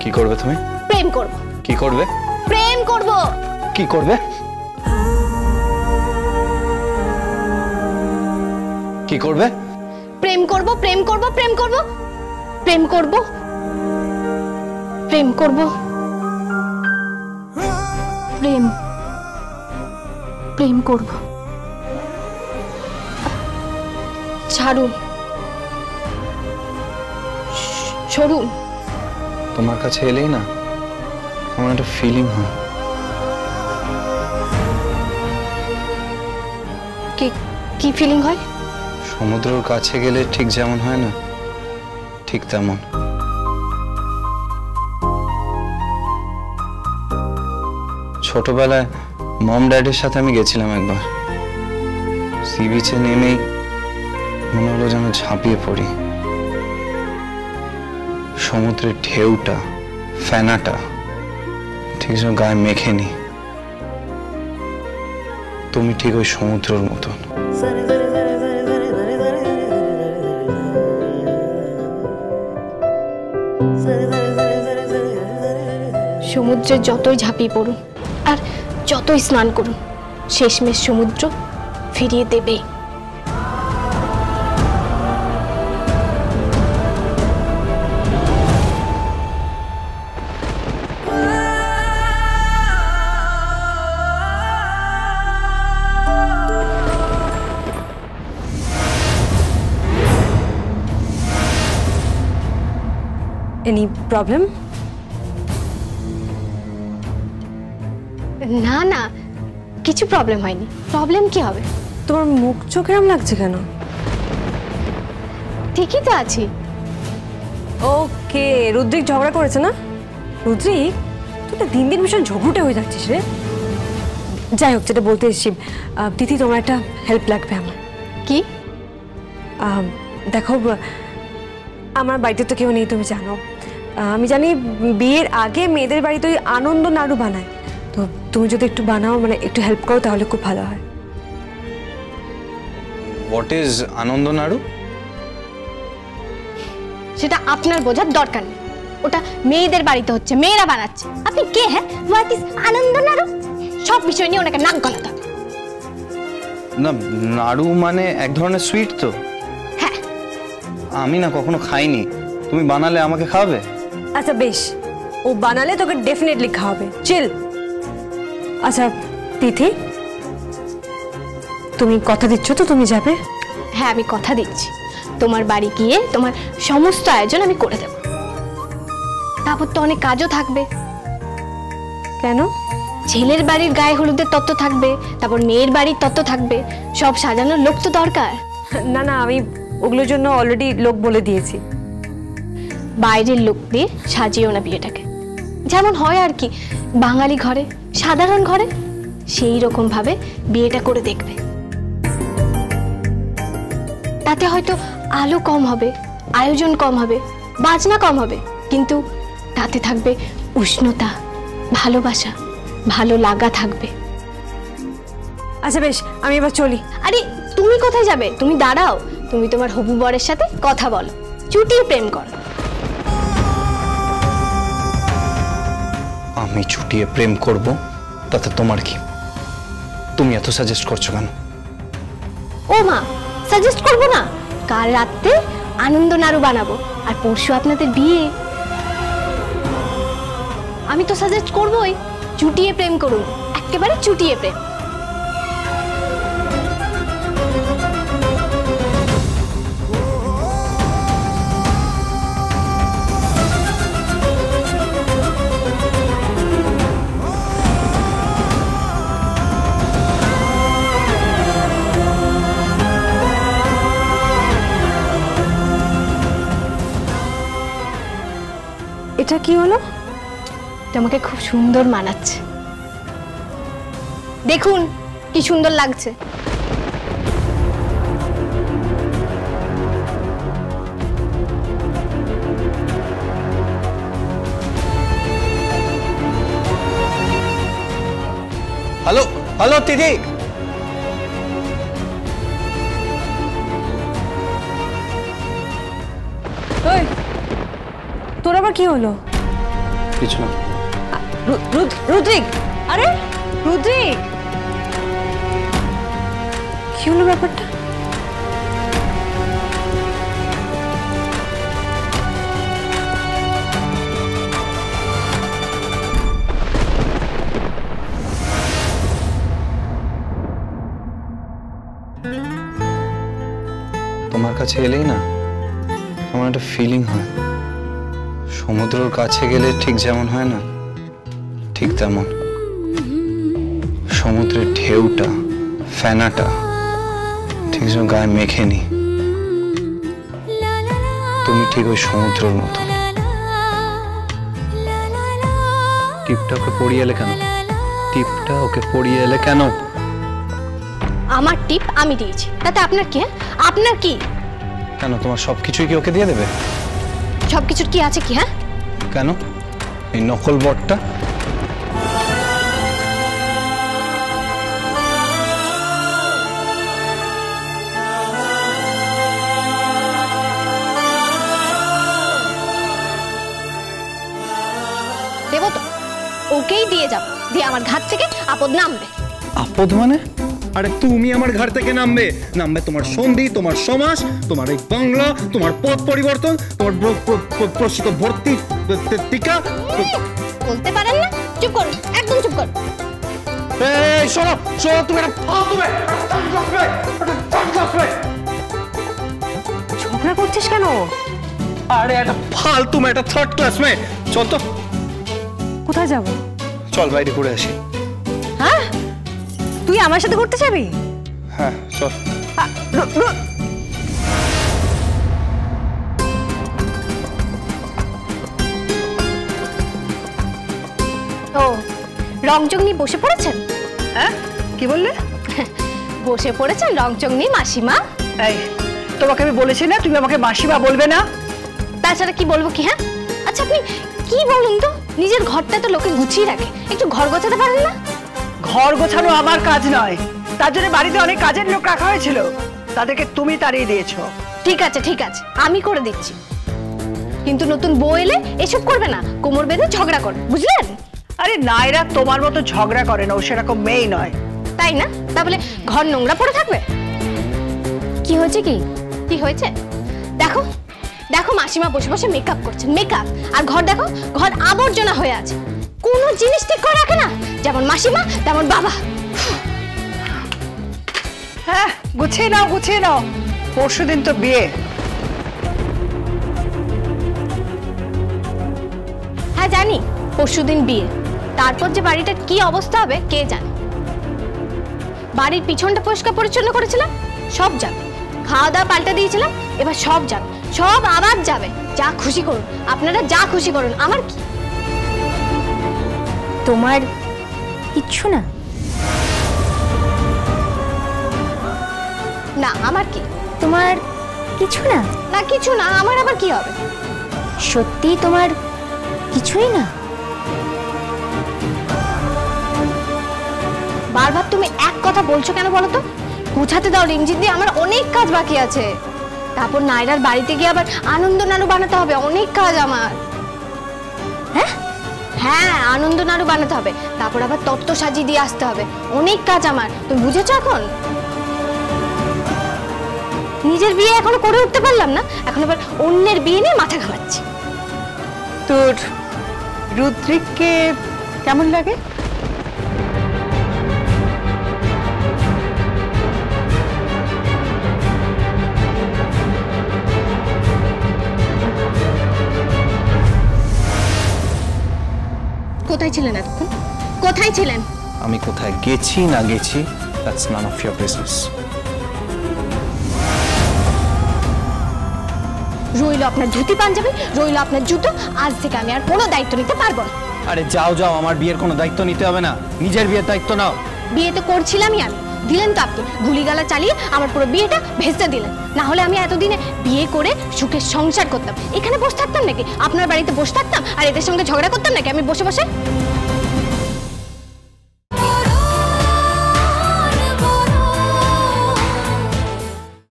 কি করবে তুমি? প্রেম করব। কি করবে? প্রেম করব। কি করবে? কি করবে? প্রেম করব, প্রেম করব, প্রেম করব, প্রেম করব, প্রেম করব, প্রেম প্রেম করব। ছাড়ুন, সরুন। তোমার কাছে এলেই না আমার একটা ফিলিং হয়। কি ফিলিং হয়? সমুদ্রের কাছে গেলে ঠিক যেমন হয় না, ঠিক তেমন। ছোটবেলায় মম ড্যাডির সাথে আমি গেছিলাম একবার। সি বিচে নেমেই মনে হলো যেন ঝাঁপিয়ে পড়ি। সমুদ্রের ঢেউটা, ফেনাটা ঠিক যেন গায়ে মেখে নি। তুমি ঠিক ওই সমুদ্রের মতন। সমুদ্রে যতই ঝাঁপিয়ে পড়ুন আর যতই স্নান করুন, শেষমেশ সমুদ্র ফিরিয়ে দেবে। Any problem? না না, কিছু প্রবলেম হয়নি। প্রবলেম কি হবে? তোমার মুখ চোখ এরম লাগছে কেন? ঠিকই তো আছি। ওকে, রুদ্রিক ঝগড়া করেছে না? রুদ্রিক, তুই তো দিন দিন ভীষণ ঝগড়ুটে হয়ে যাচ্ছিস রে। যাই হোক, যেটা বলতে এসেছি, তিথি তোমার একটা হেল্প লাগবে আমার। কি? দেখো, আমার বাড়িতে তো কেউ নেই, তুমি জানো। আমি জানি বিয়ের আগে মেয়েদের বাড়িতে ওই আনন্দ নাড়ু বানায়, তো তুমি যদি একটু বানাও, মানে একটু হেল্প করো, তাহলে খুব ভালো হয়। হোয়াট ইজ আনন্দ নাড়ু? সেটা আপনার বোঝার দরকার নেই। ওটা মেয়েদের বাড়িতে হচ্ছে, মেয়েরা বানাচ্ছে। আপনি কে? হ্যাঁ, হোয়াট ইজ আনন্দ নাড়ু? সব বিষয় নিয়ে ওনাকে নাক গলাতে হবে না। নাড়ু মানে এক ধরনের সুইট তো। হ্যাঁ। আমি না কখনো খাইনি, তুমি বানালে আমাকে খাওয়াবে? আচ্ছা বেশ, ও বানালে তোকে ডেফিনেটলি খাওয়াবে। চিল। আচ্ছা তিথি, তুমি কথা দিচ্ছ তো তুমি যাবে? হ্যাঁ, আমি কথা দিচ্ছি। তোমার বাড়ি গিয়ে তোমার সমস্ত আয়োজন আমি করে দেব। তারপর তো অনেক কাজও থাকবে। কেন? ছেলের বাড়ির গায়ে হলুদের তত্ত্ব থাকবে, তারপর মেয়ের বাড়ির তত্ত্ব থাকবে, সব সাজানোর লোক তো দরকার। না না, আমি ওগুলোর জন্য অলরেডি লোক বলে দিয়েছি। বাইরের লোক দিয়ে সাজিয়েও না বিয়েটাকে, যেমন হয় আর কি বাঙালি ঘরে, সাধারণ ঘরে, সেই রকম ভাবে বিয়েটা করে দেখবে। তাতে হয়তো আলো কম হবে, আয়োজন কম হবে, বাজনা কম হবে, কিন্তু তাতে থাকবে উষ্ণতা, ভালোবাসা, ভালো লাগা থাকবে। আচ্ছা বেশ, আমি এবার চলি। আরে তুমি কোথায় যাবে? তুমি দাঁড়াও, তুমি তোমার হবু বরের সাথে কথা বলো, চুটিয়ে প্রেম করো। আমি চুটিয়ে প্রেম করব, তাতে তোমার কি? তুমি এত সাজেস্ট করছো কেন? ও মা, সাজেস্ট করবো না? কাল রাতে আনন্দ নাড়ু বানাবো, আর পরশু আপনাদের বিয়ে। আমি তো সাজেস্ট করবোই, চুটিয়ে প্রেম করুন, একেবারে চুটিয়ে প্রেম। এটা কি হলো? তোমাকে খুব সুন্দর মানাচ্ছে, দেখুন কি সুন্দর লাগছে। হ্যালো হ্যালো তিথি, তোর আবার কি হলো? কিছু না। রুদ্রিক, আরে রুদ্রিক, কি হলো ব্যাপারটা? তোমার কাছে এলেই না আমার একটা ফিলিং হয়, সমুদ্রের কাছে গেলে ঠিক যেমন হয় না ঠিক তেমন। সমুদ্রের ঢেউটা, ফেনাটা ঠিক যেন গায়ে মেখে নি। তুমি ঠিক ওই সমুদ্রের মতো। টিপটা ওকে পড়িয়ে এলে কেন? টিপটা ওকে পড়িয়ে এলে কেন? আমার টিপ আমি দিয়েছি, তাতে আপনার কি? আপনার কি? কেন তোমার সবকিছুই কি ওকে দিয়ে দেবে? সবকিছুর কি আছে কি? হ্যাঁ, কেন এই নকল বটটা? দেবো তো, ওকেই দিয়ে যাব, দিয়ে আমার ঘাট থেকে আপদ নামবে। আপদ মানে? আরে তুমি আমার ঘর থেকে নামবে, নামবে তোমার সন্ধি, তোমার সমাজ, তোমার এই বাংলা, তোমার পথ পরিবর্তন, তোমার প্রসিত ভর্তি টিকা। বলতে পারেন না? চুপ করুন, একদম চুপ করুন। এই শোনো শোনো, তুমি একটা ঝগড়া করছিস কেন? আরে একটা ফালতু মেয়ে, একটা থার্ড ক্লাস মেয়ে। চল তো। কোথায় যাব? চল বাইরে ঘুরে আসি। হ্যাঁ, তুই আমার সাথে ঘুরতে যাবি? হ্যাঁ চল। ও, রংচং নিয়ে বসে পড়েছেন? হ্যাঁ, কি বললে? বসে পড়েছেন রংচং নিয়ে মাসিমা? এই, তোমাকে আমি বলেছি না তুমি আমাকে মাসিমা বলবে না? তাছাড়া কি বলবো কি? হ্যাঁ, আচ্ছা আপনি কি বলুন তো, নিজের ঘরটা তো লোকে গুছিয়ে রাখে, একটু ঘর গোছাতে পারেন না? ঘর গোছানো আমার কাজ নয়, তার জন্য বাড়িতে অনেক কাজের লোক রাখা হয়েছিল, তাদেরকে তুমি তাড়িয়ে দিয়েছো। ঠিক আছে ঠিক আছে, আমি করে দিচ্ছি, কিন্তু নতুন বউ এলে এসব করবে না, কোমর বেঁধে ঝগড়া করে, বুঝলেন? আরে নায়রা তোমার মতো ঝগড়া করে না, ও সেরকম মেয়ে নয়। তাই না? তা বলে ঘর নোংরা পড়ে থাকবে? কি হয়েছে? কি কি হয়েছে? দেখো দেখো, মাসিমা বসে বসে মেকআপ করছেন, মেকআপ, আর ঘর দেখো, ঘর আবর্জনা হয়ে আছে, কোনো জিনিস ঠিক করে রাখে না, যেমন মাসিমা তেমন বাবা। হ্যাঁ, গুছিয়ে নাও গুছিয়ে নাও, পরশুদিন তো বিয়ে। হ্যাঁ জানি, পরশুদিন বিয়ে, তারপর যে বাড়িটার কি অবস্থা হবে কে জানে। বাড়ির পিছনটা পরিষ্কার পরিচ্ছন্ন করেছিলাম, সব যাবে, খাওয়া দাওয়া পাল্টে দিয়েছিলাম, এবার সব যাবে, সব আবার যাবে। যা খুশি করুন আপনারা, যা খুশি করুন, আমার কি? তোমার কিচ্ছু না? না আমার কি? তোমার কিছু না? না কিছু না, আমার আবার কি হবে? সত্যি তোমার কিছুই না? বারবার তুমি এক কথা বলছো কেন বলো তো? গুছাতে দাও রিমজিৎ দি, আমার অনেক কাজ বাকি আছে। তারপর নায়রার বাড়িতে গিয়ে আবার আনন্দ নাড়ু বানাতে হবে, অনেক কাজ আমার। হ্যাঁ হ্যাঁ, আনন্দ নাড়ু বানাতে হবে, তারপর আবার তত্ত্ব সাজিয়ে দিয়ে আসতে হবে, অনেক কাজ আমার। তুমি বুঝেছো এখন? নিজের বিয়ে এখনো করে উঠতে পারলাম না, এখন আবার অন্যের বিয়ে নিয়ে মাথা ঘামাচ্ছি। তোর রুদ্রিককে কেমন লাগে? কোথায় ছিলেন এতক্ষণ? কোথায় ছিলেন? আমি কোথায় গেছি না গেছি, that's none of your business. রইল আপনার ধুতি পাঞ্জাবি, রইল আপনার জুতো, আজ থেকে আমি আর কোনো দায়িত্ব নিতে পারবো না। আরে যাও যাও, আমার বিয়ের কোনো দায়িত্ব নিতে হবে না, নিজের বিয়ের দায়িত্ব নাও। বিয়ে তো করছিলামই আমি, দিলেন তো আপনি গুলিগালা চালিয়ে আমার পুরো বিয়েটা ভেস্তে দিলেন। না হলে আমি এতদিনে বিয়ে করে সুখে সংসার করতাম, এখানে বসে থাকতাম নাকি? আপনার বাড়িতে বসে থাকতাম আর এদের সঙ্গে ঝগড়া করতাম নাকি আমি বসে বসে?